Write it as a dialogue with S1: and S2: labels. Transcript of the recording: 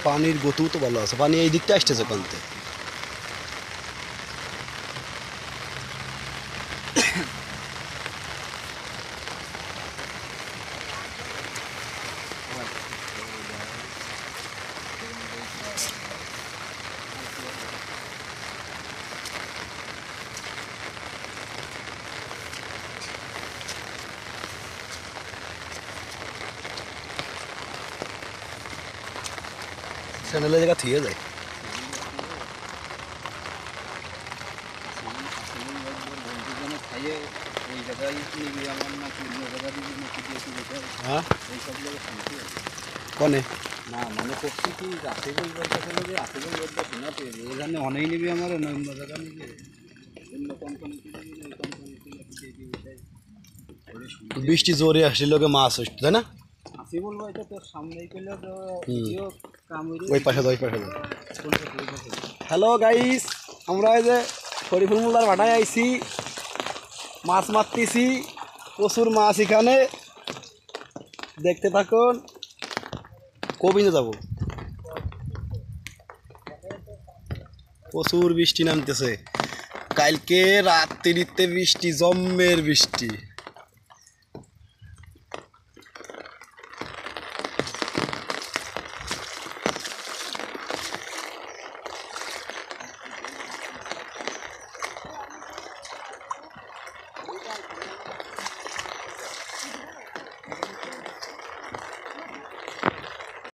S1: পানির গতিও তো ভালো আছে, পানি এই দিকটা আসতেছে কানতে। চ্যানেলের জায়গা থিয়ে যায়। হ্যাঁ কনে
S2: না মানে করছি কি আশিগুল বলতেছিল যে আশিগুল বলতে শোনা পেয়েছে এখানে অনেক নিবি আমার অন্য জায়গা নিবি অন্য কোম্পানি
S1: বৃষ্টি জোরে আসলে লোকে মাছ হচ্ছে তাই না?
S2: আসি বলবো এটা তোর সামনেই পেলে তো
S1: ওই পাশে ওই পাশে। হ্যালো গাইস, আমরা এই যে শরীফুল মোল্লার ভাটায় আইছি, মাছ মারতেছি, প্রচুর মাছ এখানে, দেখতে থাকুন। কবিনে যাব, প্রচুর বৃষ্টি নামতেছে, কালকে রাত্রিতে বৃষ্টি, জম্মের বৃষ্টি।